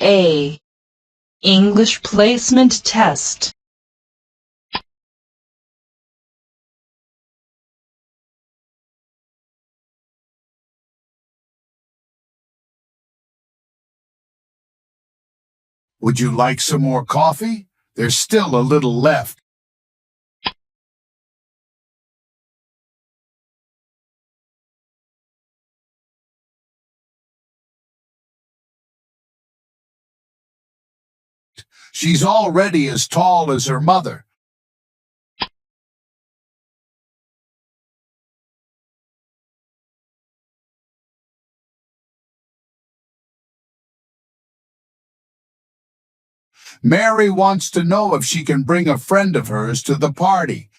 A. English placement test. Would you like some more coffee? There's still a little left. She's already as tall as her mother. Mary wants to know if she can bring a friend of hers to the party.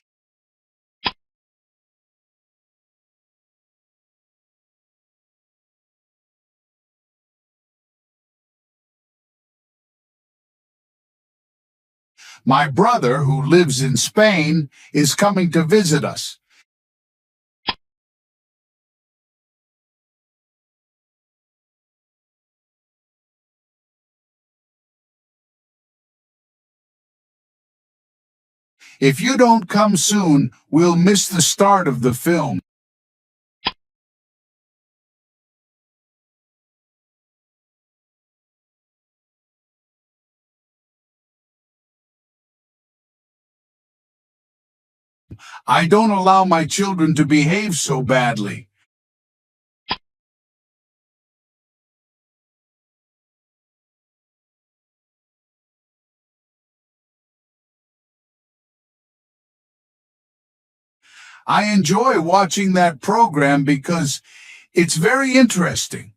My brother, who lives in Spain, is coming to visit us. If you don't come soon, we'll miss the start of the film. I don't allow my children to behave so badly. I enjoy watching that program because it's very interesting.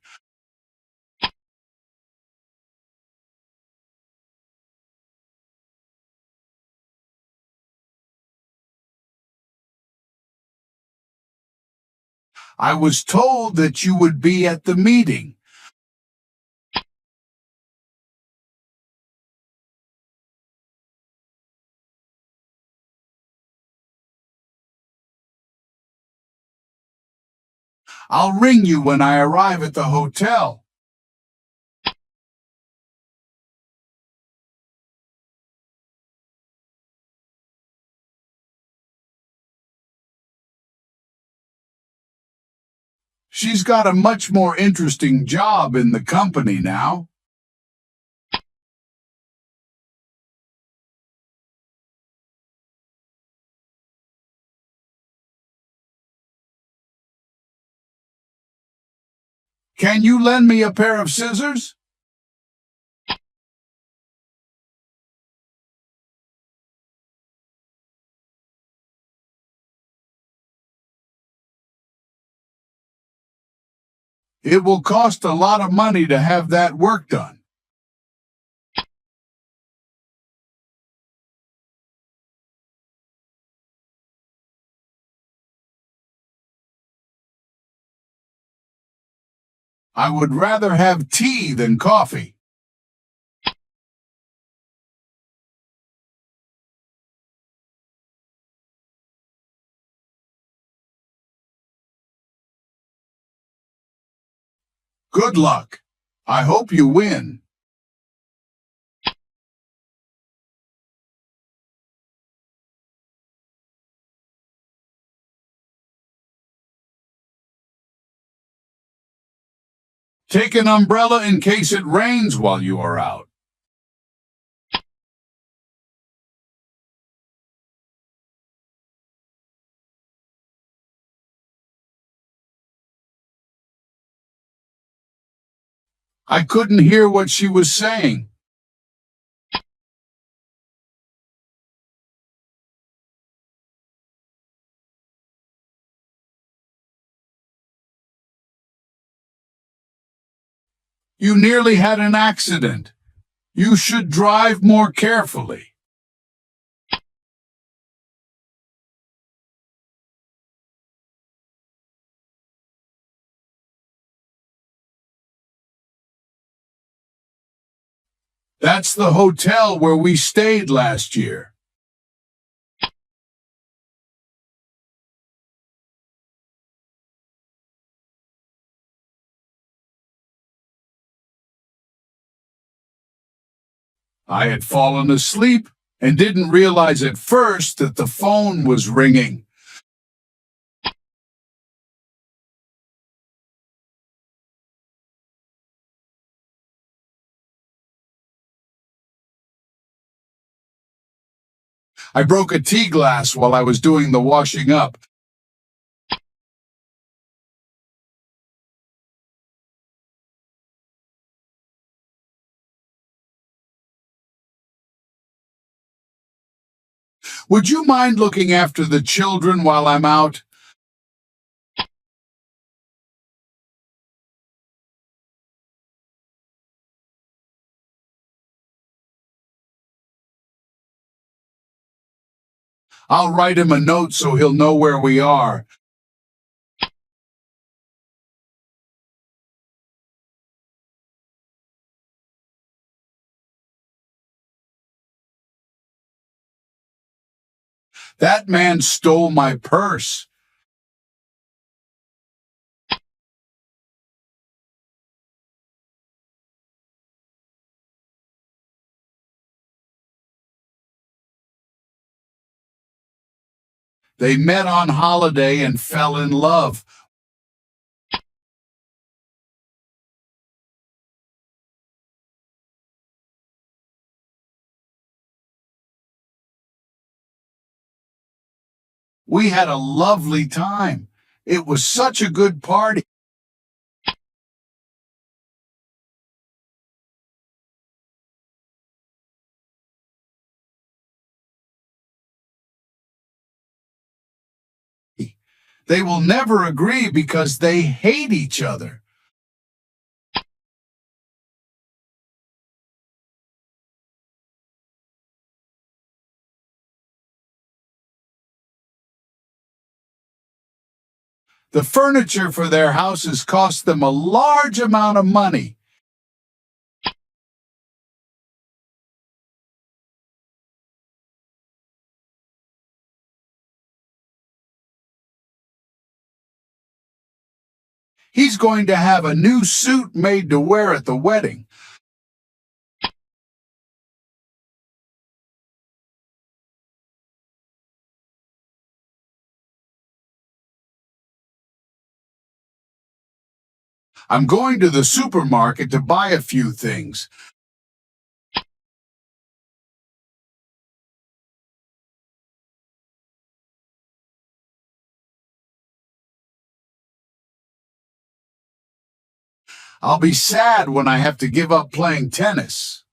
I was told that you would be at the meeting. I'll ring you when I arrive at the hotel. She's got a much more interesting job in the company now. Can you lend me a pair of scissors? It will cost a lot of money to have that work done. I would rather have tea than coffee. Good luck. I hope you win. Take an umbrella in case it rains while you are out. I couldn't hear what she was saying. You nearly had an accident. You should drive more carefully. That's the hotel where we stayed last year. I had fallen asleep and didn't realize at first that the phone was ringing. I broke a tea glass while I was doing the washing up. Would you mind looking after the children while I'm out? I'll write him a note so he'll know where we are. That man stole my purse. They met on holiday and fell in love. We had a lovely time. It was such a good party. They will never agree because they hate each other. The furniture for their houses cost them a large amount of money. He's going to have a new suit made to wear at the wedding. I'm going to the supermarket to buy a few things. I'll be sad when I have to give up playing tennis.